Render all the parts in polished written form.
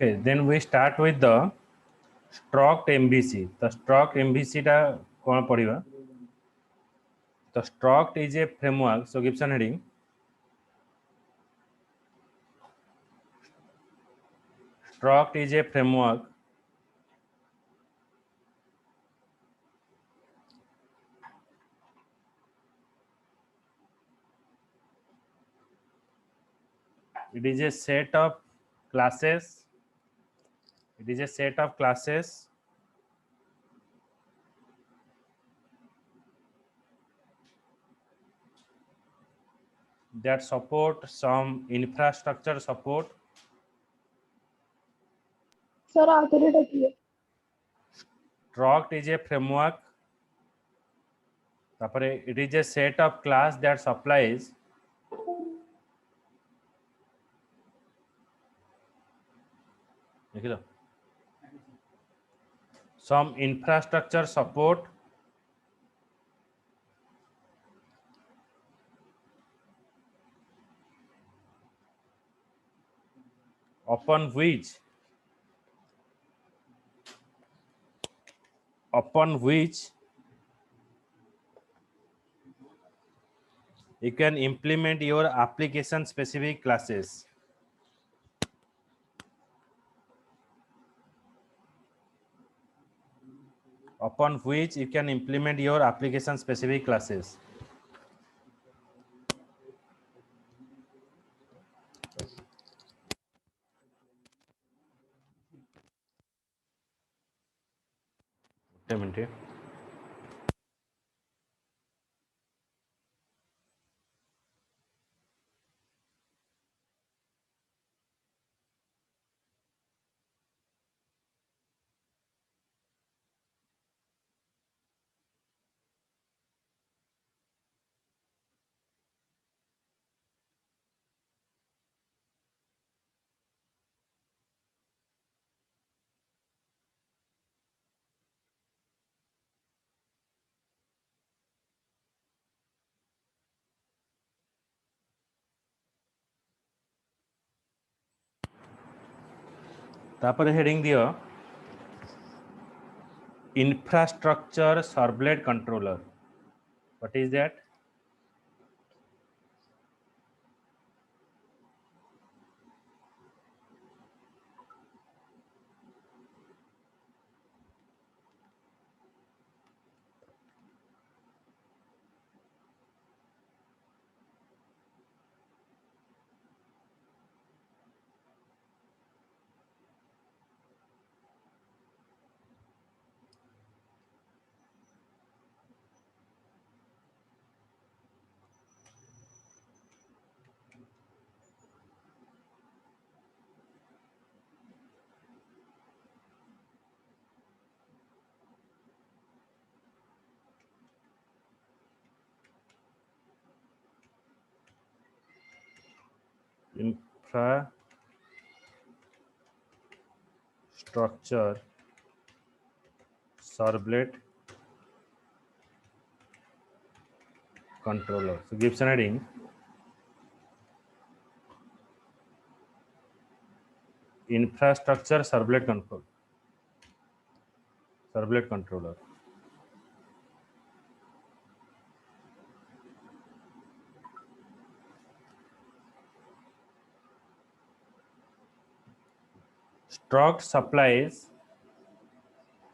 Okay, then we start with the struct MVC. The struct MVC टा कौन पढ़िबा? The struct is a framework. So Gibson heading. Struct is a framework it is a set of classes. It is a set of classes that support some infrastructure support. Sir आखिरी टकी Struct is a framework. तापरे it is a set of class that supplies देखिलो some infrastructure support upon which you can implement your application specific classes. Upon which you can implement your application specific classes. Wait a minute. तापर heading दियो infrastructure servlet controller. What is that? Infrastructure servlet controller. So Gibson heading infrastructure servlet controller. Struct supplies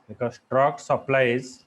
because struct supplies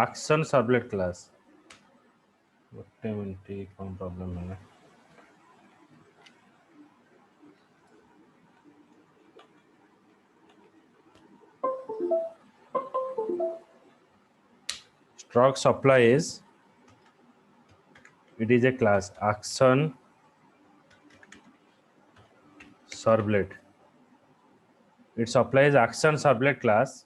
action servlet class. ଗୋଟେ minute କ'ଣ problem ହେଲା struct supplies It is a class action servlet. It supplies action servlet class.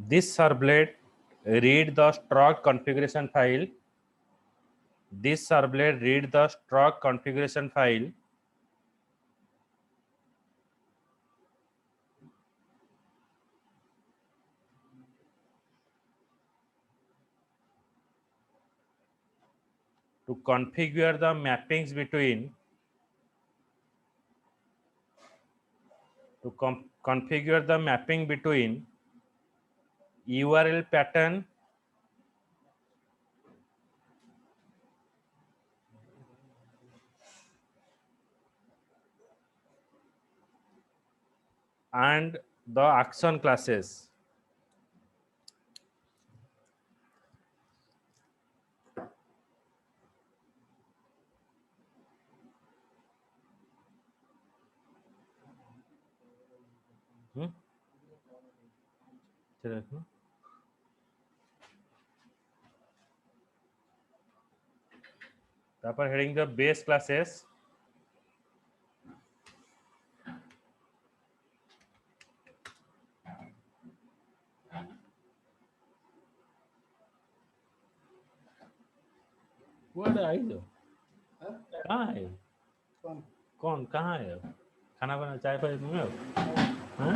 This servlet read the struct configuration file. This servlet read the struct configuration file to configure the mappings between configure the mapping between URL pattern and the action classes. तापर heading the base classes. What are you? कहाँ है? कौन कहाँ है? खाना बना चाय पानी तुम हो? हाँ?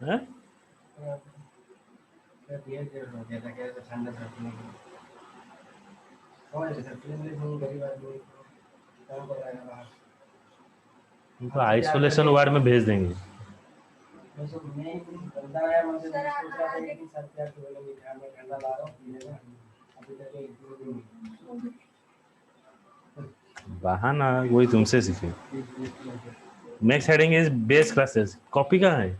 हाँ? उनको आइसोलेशन वार्ड में भेज देंगे. बहाना वही तुमसे सीखे. Next heading is base classes. Copy कहाँ है?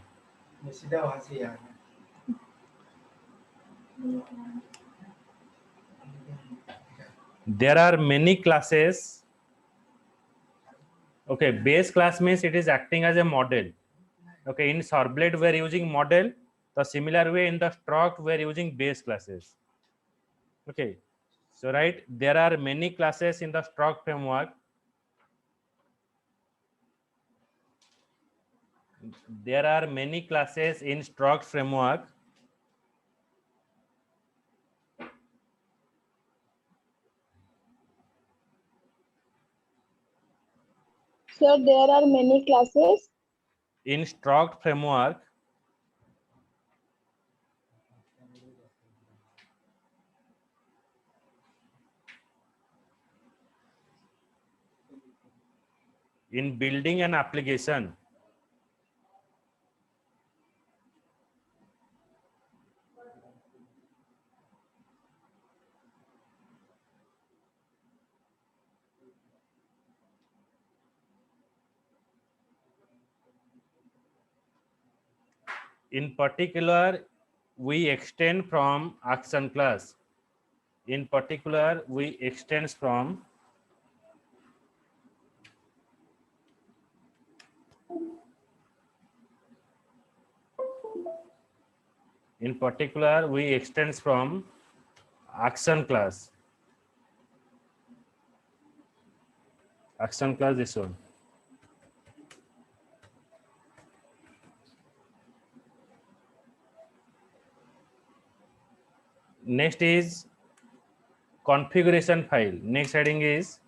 There are many classes. Okay, base class means it is acting as a model. Okay, in servlet we are using model. The similar way in the struct we are using base classes. Okay, so right, there are many classes in the struct framework. There are many classes in struct framework. Sir, there are many classes. In struct framework. In building an application. In particular, we extend from action class. In particular, we extend from action class. Action class this one. Next is configuration file. Next heading is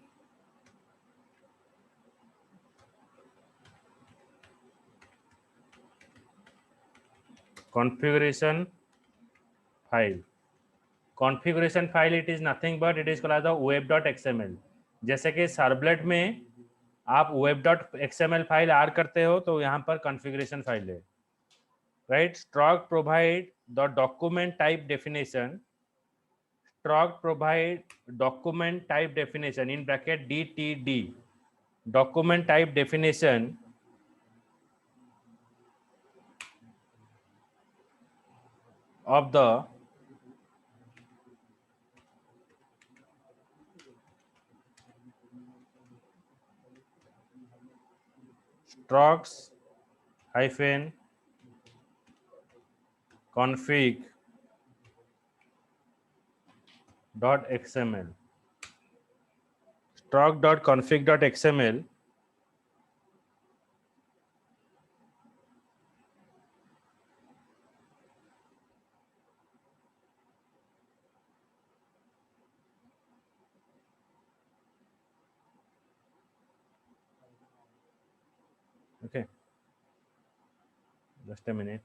configuration file. Configuration file, it is nothing but it is called as the web.xml. जैसे कि servlet में आप web.xml file are करते हो तो यहाँ पर configuration file है. Right? Struct provide the document type definition. Struct provide document type definition in bracket DTD. Document type definition of the structs hyphen config dot xml. Struct dot config dot xml okay, just a minute.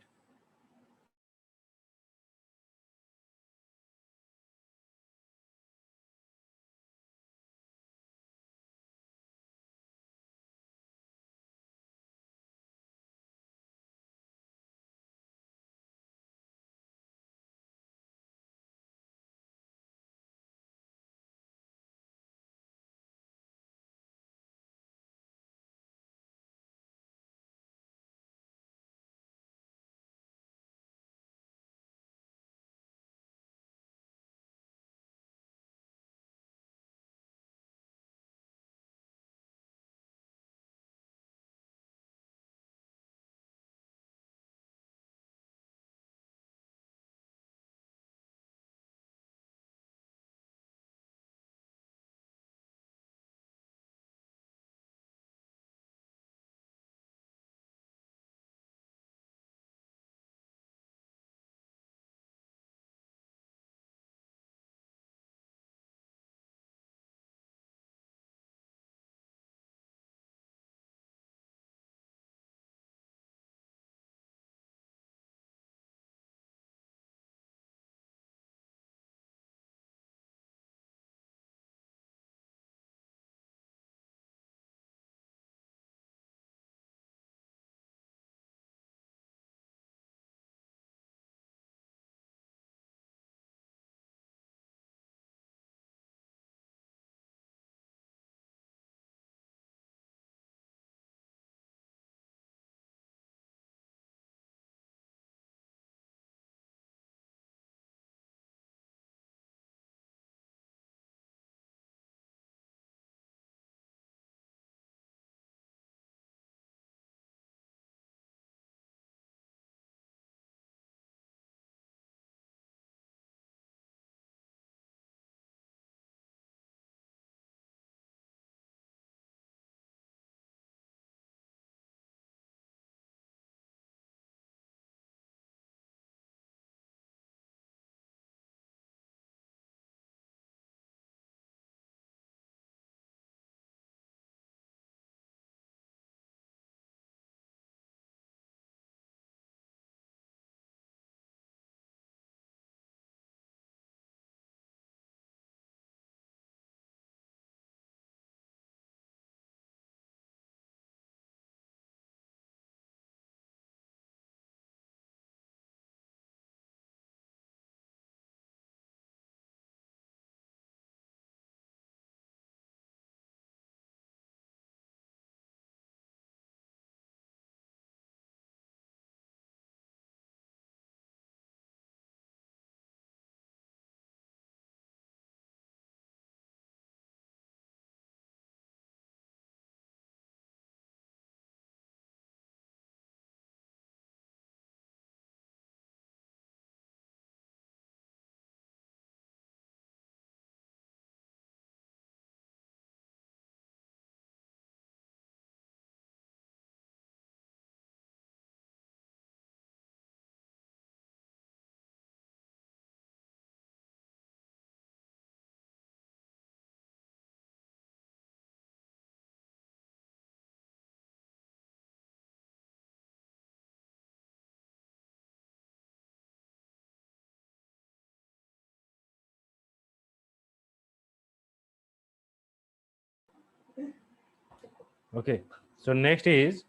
Okay, so next is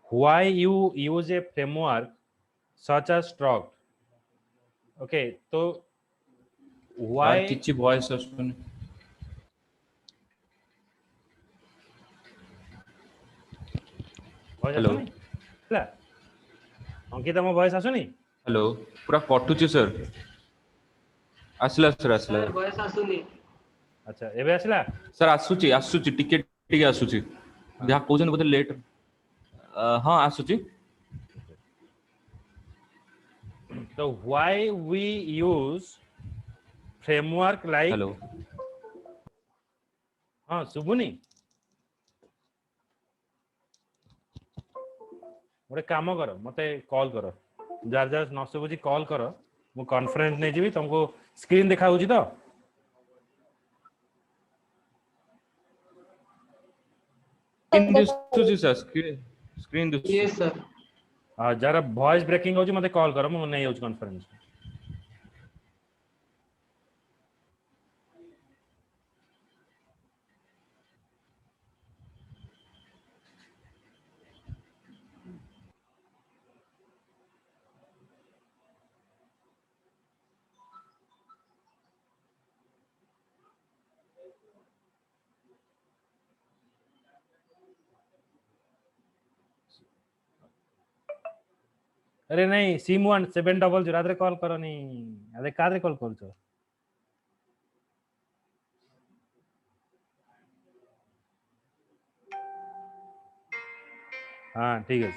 why you use a framework such as struct. Okay, so यार why किछि voice आसुनी voice hello आसुनी ହେଲା अंकिता ମୋ voice आसुनी hello पूरा कटुची sir आसला sir आसला voice आसुनी अच्छा एबे आसला सर आसुची आसुची टिके टिके आसुची जहा कहउछन बोले लेट हाँ आसुची तो why we use framework like hello हाँ शुभुनी गोटे काम कर मते कॉल कर जार जार न शुभुची कॉल कर मु कॉन्फ्रेंस नहीं जीवी तुमको स्क्रीन देखा होची तो स्क्रीन दिसुची सर स्क्रीन दिसुची Yes, sir. जरा वॉइस ब्रेकिंग होची मते कॉल कर मु नहीं होची कॉन्फ्रेंस अरे नहीं सिम 1700 आदरे कॉल करो नहीं अरे कादरे कॉल करछो हाँ ठीक है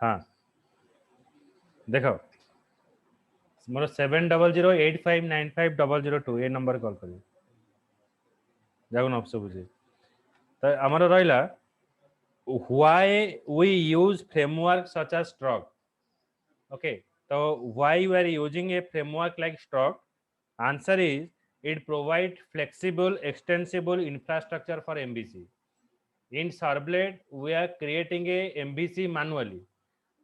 हाँ देखो मोर 7008595002 ये नंबर कॉल करियो जागो न सब बुझे तो हमर रहिला why we use framework such as Struct. Okay, so why we are using a framework like Struct? Answer is it provides flexible, extensible infrastructure for MVC. In Servlet, we are creating a MVC manually,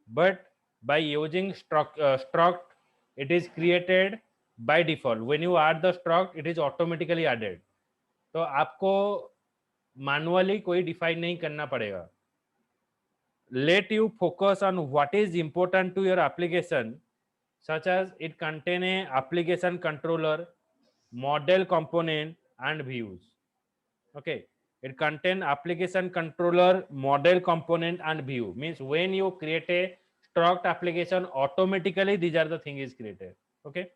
but by using Struct, it is created by default. When you add the Struct, it is automatically added. तो आपको manually कोई define नहीं करना पड़ेगा. Let you focus on what is important to your application, such as it contain a application controller, model component and views. Okay, it contain application controller, model component and view. Means when you create a struct application, automatically these are the things is created. Okay,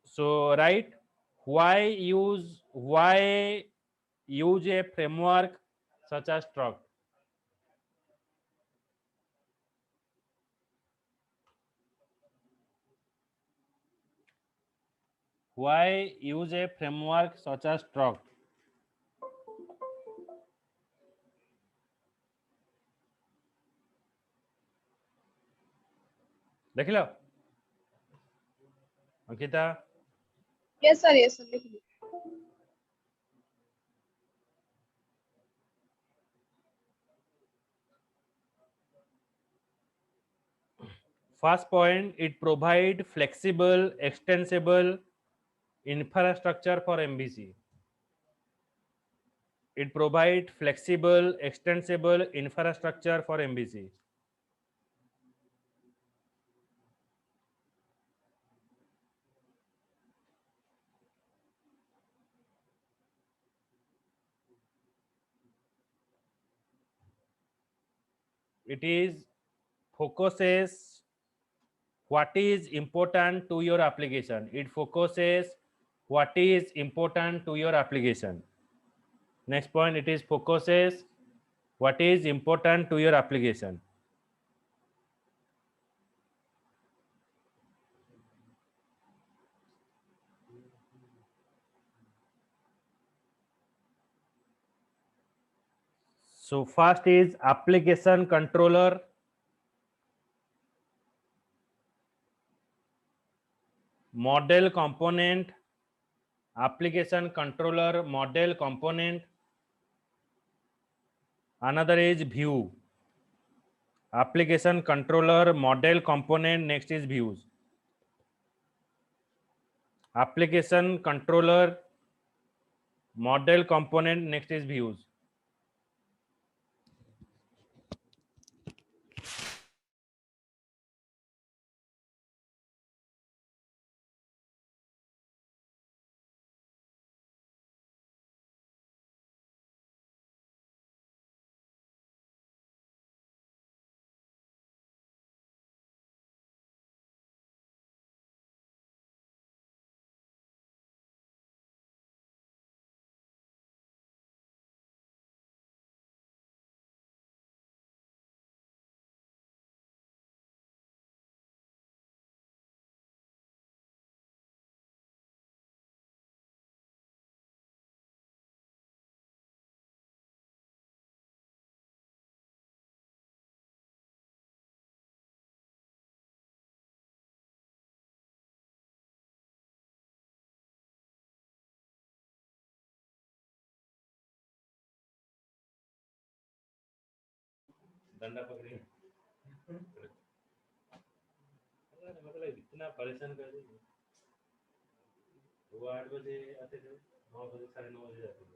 so right, why use a framework such as struct? Why use a framework such as Struct? देख लो Ankita Yes, sir. Yes, sir. लिख ली। first point, it provide flexible extensible infrastructure for MVC. It provide flexible extensible infrastructure for MVC. It is focuses what is important to your application. It focuses what is important to your application. Next point, it is focuses what is important to your application. So first is application controller, model component, application controller, model component. Another is view. Application controller, model component, next is views. Application controller, model component, next is views. डंडा पकड़े मतलब इतना परेशान कर दी। वो 8 बजे आते थे, 9 बजे 9:30 बजे आते थे।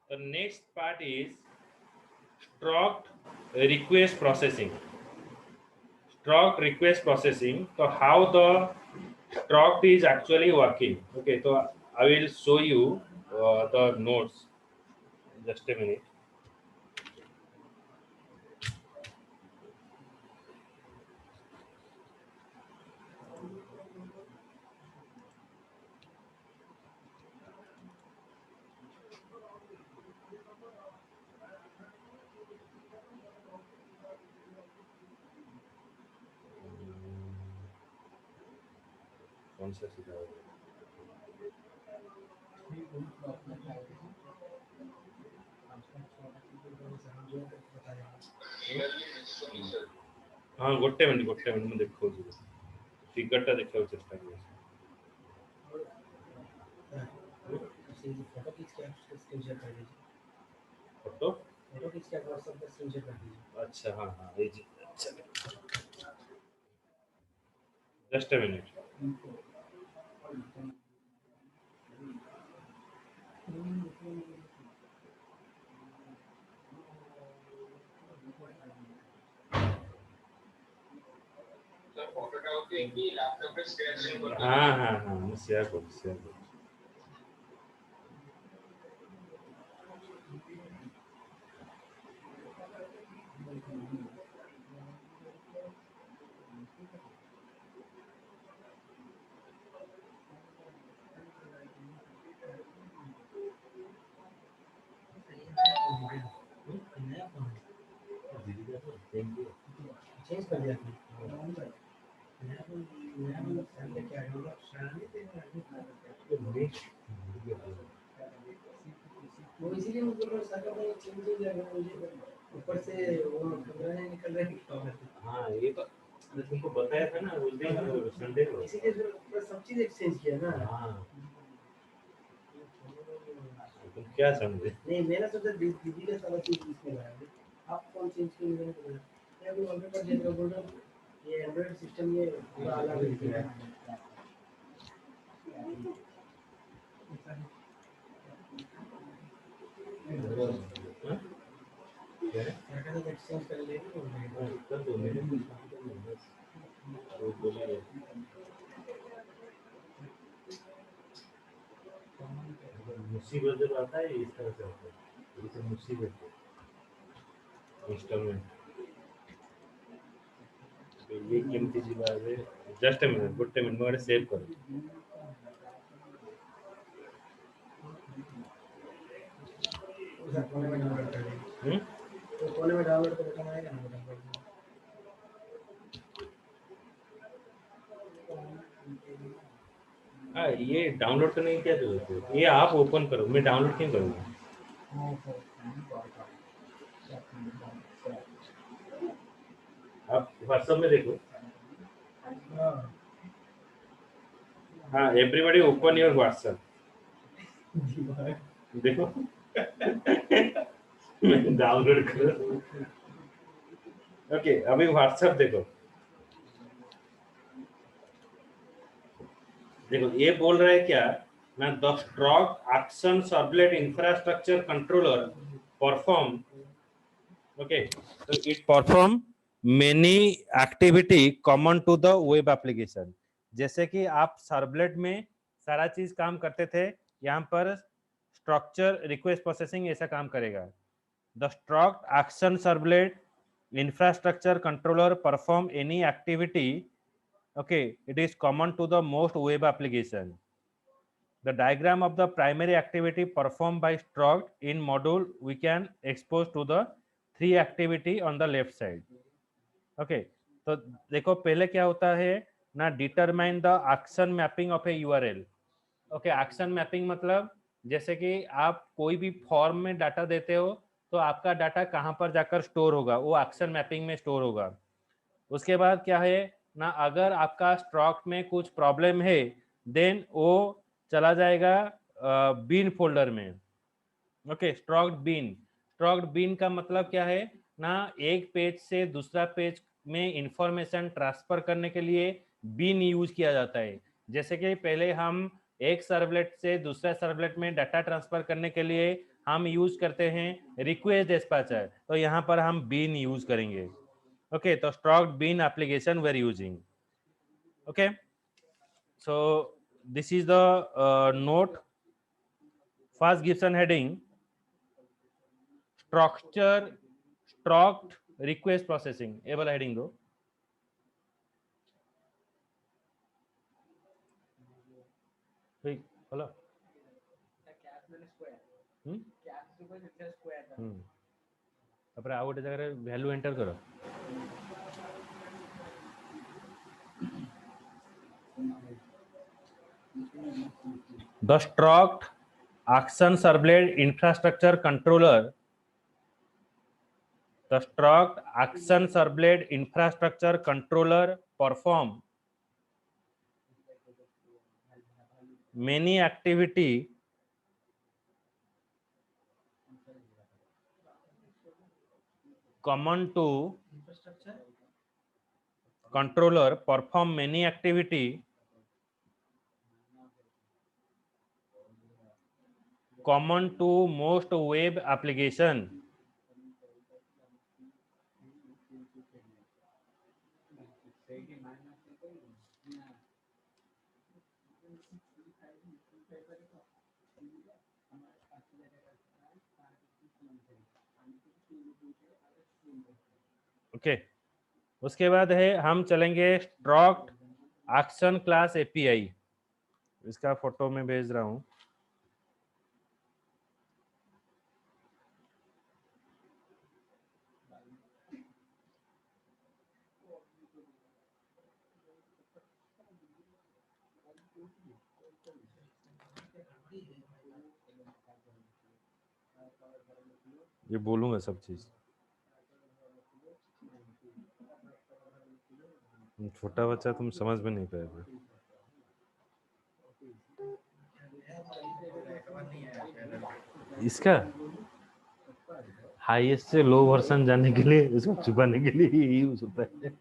The next part is Stroke request processing. Stroke request processing. So how the Stroke is actually working? Okay, so I will show you the notes. Just a minute. कौन सा सीधा होगा? हाँ गोटे मिनट मैं देखो फिगर टा देखा चेष्टा करूँ। फोटो खींच के व्हाट्सएप पे स्क्रीनशॉट कर दीजिए। अच्छा हाँ हाँ ये जी अच्छा जस्ट अ मिनट। हाँ हाँ हाँ मैं शेयर करूँ। चेंज कर दिया वो इसीलिए मैं बोल रहा हूँ साका भाई चेंज हो जाएगा मुझे ऊपर से वो कमरा नहीं निकल रहा है। हाँ ये तो तुमको बताया था ना उस दिन संडे को, इसीलिए फिर सब चीज एक्सचेंज किया ना। हाँ तुम क्या समझे? नहीं मैंने सोचा दीदी का सारा चीज इसमें लगा आप कौन चेंज किए मैंने बोला मैं भी ऑर्डर कर देता बोल रहा हूँ ये एंड्रॉइड सिस्टम ये पूरा अलग है। एक्सचेंज कर लेंगे मुसीबत जब आता है इस तरह से आता है, ये सब मुसीबत है इंस्टॉलमेंट। तो ये कीमती चीज है। Just a minute good minute मैं सेव करूँ। तो कोने में डाउनलोड कर बटन आएगा ना हाँ ये डाउनलोड करने की क्या जरूरत है? ये आप ओपन करो, मैं डाउनलोड क्यों करूँगा? आप व्हाट्सएप में देखो। हाँ एवरीबॉडी ओपन योर व्हाट्सएप देखो मैं डाउनलोड करो। ओके अभी व्हाट्सएप देखो ये बोल रहा है क्या ना the struts action servlet infrastructure controller perform okay तो it perform many activity common to the web application. जैसे कि आप सर्वलेट में सारा चीज काम करते थे, यहाँ पर स्ट्रक्चर रिक्वेस्ट प्रोसेसिंग ऐसा काम करेगा। The struts action servlet infrastructure controller perform any activity okay it is common to the most web application. The diagram of the primary activity performed by Stroke in module we can expose to the 3 activity on the left side. okay तो देखो पहले क्या होता है ना determine the action mapping of a URL. Action mapping मतलब जैसे कि आप कोई भी फॉर्म में डाटा देते हो तो आपका डाटा कहाँ पर जाकर स्टोर होगा, वो एक्शन मैपिंग में स्टोर होगा। उसके बाद क्या है ना अगर आपका स्ट्रोक में कुछ प्रॉब्लम है देन वो चला जाएगा बिन फोल्डर में। ओके, स्ट्रॉक्ड बीन का मतलब क्या है ना, एक पेज से दूसरा पेज में इंफॉर्मेशन ट्रांसफर करने के लिए बीन यूज किया जाता है। जैसे कि पहले हम एक सर्वलेट से दूसरा सर्वलेट में डाटा ट्रांसफर करने के लिए हम यूज करते हैं रिक्वेस्ट डिस्पैचर, तो यहाँ पर हम बीन यूज करेंगे। ओके, तो struts bean application we are using. Okay, so this is the note. First Gibson heading, struct request processing, ये वाला heading दो। ठीक, बोलो। तापर आउ गोटे जगह वैल्यू एंटर करो। The struct action servlet infrastructure controller, the struct action servlet infrastructure controller perform many activity common to controller, perform many activity common to most web application. Okay, उसके बाद है हम चलेंगे स्ट्रॉक्ट एक्शन क्लास एपीआई। इसका photo में भेज रहा हूं। ये बोलूंगा सब चीज, छोटा बच्चा तुम समझ में नहीं पाएगा। इसका हाईएस्ट से लो वर्जन जाने के लिए, इसको छुपाने के लिए यूज होता है।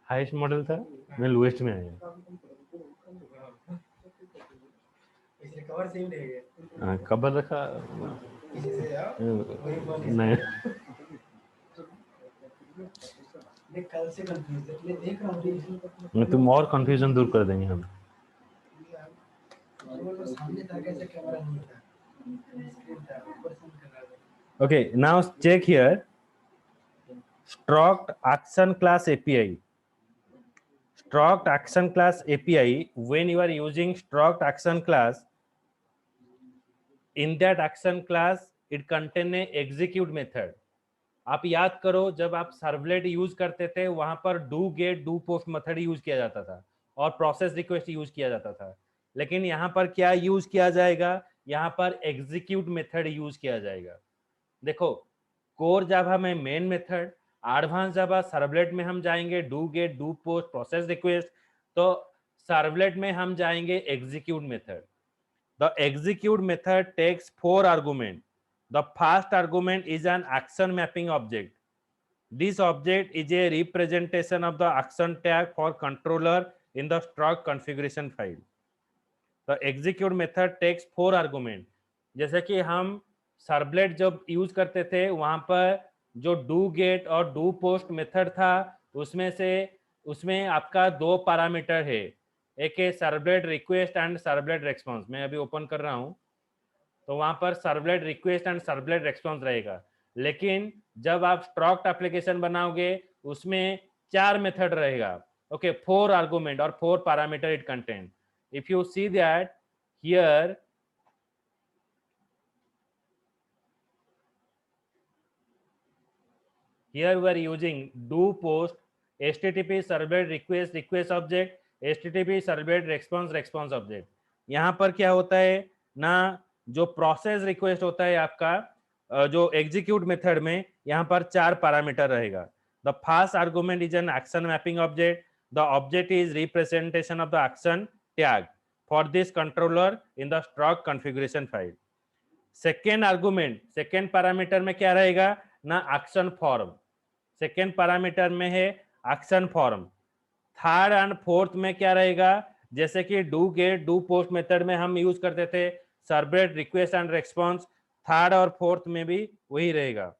हाईएस्ट मॉडल था, मैं लोएस्ट में आया। हाँ, कवर रखा नहीं, तुम और कंफ्यूजन दूर कर देंगे हम। Okay, now check here. Struct action class API. Struct action class API, when you are using struct action class, in that action class it contain a execute method. आप याद करो, जब आप सर्वलेट यूज करते थे वहां पर do get do post method use किया जाता था और प्रोसेस रिक्वेस्ट यूज किया जाता था। लेकिन यहाँ पर क्या यूज किया जाएगा, यहाँ पर एग्जीक्यूट मेथड यूज किया जाएगा। देखो, कोर जावा में main method, advance Java servlet में हम जाएंगे do get do post process request, तो सर्वलेट में हम जाएंगे execute method. The execute method takes 4 argument. The first argument is an action mapping object. This object is a representation of the action tag for controller in the struct configuration file. The execute method takes 4 argument. जैसे कि हम servlet जब use करते थे वहां पर जो do get और डू पोस्ट मेथड था, उसमें आपका 2 पैरामीटर है, एक है servlet request and servlet response. मैं अभी ओपन कर रहा हूं, तो वहां पर servlet request and servlet response रहेगा। लेकिन जब आप स्ट्रक्ट एप्लीकेशन बनाओगे उसमें 4 मेथड रहेगा। ओके, 4 आर्गुमेंट और 4 parameter it contain. If you see that here, here we are using do post, http servlet request object, http servlet response object। यहाँ पर क्या होता है ना, जो प्रोसेस रिक्वेस्ट होता है आपका, जो एग्जीक्यूट मेथड में यहाँ पर 4 पैरामीटर रहेगा। The first argument is an action mapping object. The object is representation of the action tag for this controller in the struct configuration file. Second argument, second parameter में क्या रहेगा ना, action form, second parameter में है action form. Third and fourth में क्या रहेगा, जैसे कि do get do post method में हम यूज करते थे servlet request and response, third और फोर्थ में भी वही रहेगा।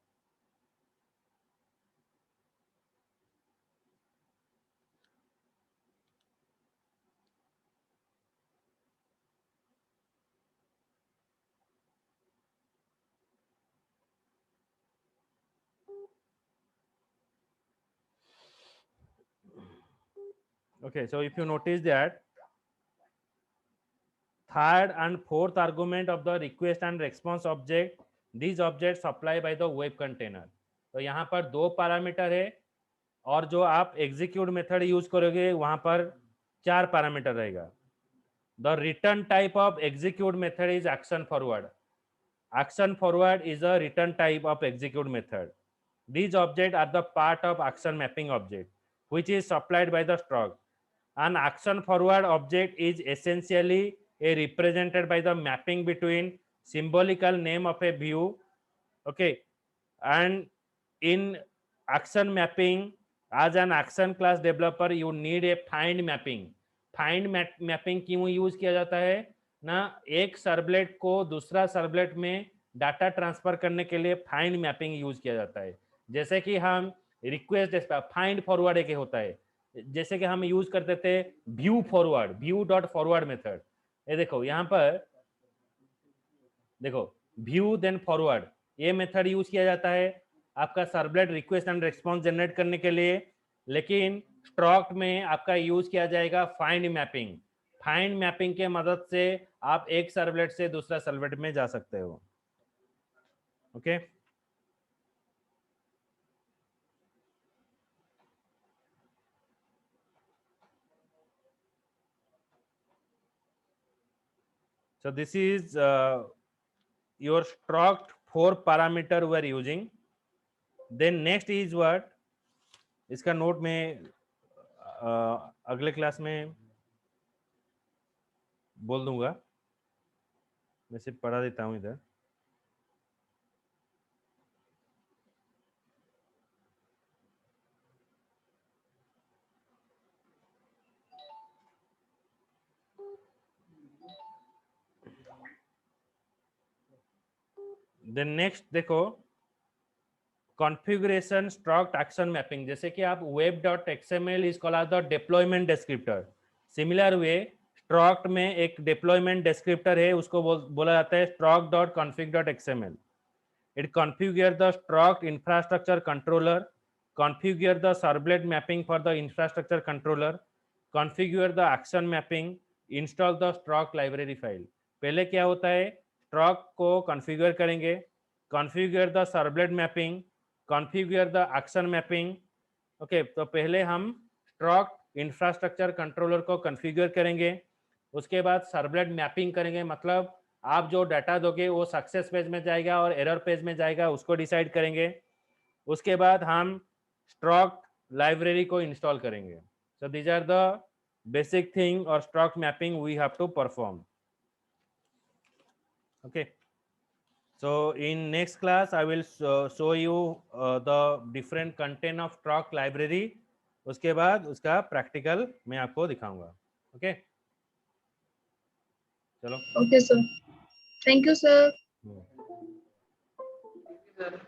Okay, so if you notice that third and fourth argument of the request and response object, these objects supplied by the web container। तो यहाँ पर दो पैरामीटर है और जो आप एग्जीक्यूट मेथड यूज करोगे वहां पर 4 पैरामीटर रहेगा। The return type of execute method is action forward. Action forward is a return type of execute method. These objects are the part of action mapping object, which is supplied by the struct. An action forward object is essentially a represented by the mapping between symbolical name of a view, okay, and in action mapping, as an action class developer, you need a find mapping. find mapping क्यों use किया जाता है ना, एक servlet को दूसरा servlet में data transfer करने के लिए फाइंड मैपिंग यूज किया जाता है। जैसे कि हम रिक्वेस्ट फाइंड फॉरवर्ड एक होता है, जैसे कि हम यूज करते थे view forward, view dot forward method. ये देखो यहाँ पर देखो व्यू देन फॉरवर्ड, ये मेथड यूज किया जाता है आपका servlet request and response generate करने के लिए। लेकिन स्ट्रक्ट में आपका यूज किया जाएगा फाइंड मैपिंग। फाइंड मैपिंग के मदद से आप एक सर्वलेट से दूसरा सर्वलेट में जा सकते हो। Okay so this is your struct 4 parameter we are using। then next is what, इसका नोट में अगले क्लास में बोल दूंगा, मैं सिर्फ पढ़ा देता हूं इधर। देन नेक्स्ट देखो कॉन्फ़िगरेशन स्ट्रक्ट एक्शन मैपिंग। जैसे कि आप web dot XML is called the deployment descriptor. Similar way struct में एक डिप्लॉयमेंट डिस्क्रिप्टर है, उसको बोला जाता है struct dot config dot XML. It configure the struct infrastructure controller, configure the servlet mapping for the infrastructure controller, configure the action mapping, install the struct library file. पहले क्या होता है, स्ट्रक्ट को कॉन्फ़िगर करेंगे, configure the servlet mapping, configure the action mapping. Okay, तो पहले हम struct infrastructure controller को कॉन्फ़िगर करेंगे, उसके बाद सर्वलेट मैपिंग करेंगे, मतलब आप जो डाटा दोगे वो सक्सेस पेज में जाएगा और एरर पेज में जाएगा, उसको डिसाइड करेंगे। उसके बाद हम स्ट्रक्ट लाइब्रेरी को इंस्टॉल करेंगे। So these are the basic thing और struct mapping we have to perform. okay, so in next class I will show you the different content of struct library। उसके बाद उसका प्रैक्टिकल मैं आपको दिखाऊंगा। Okay चलो, Okay, sir. Thank you, sir. Sir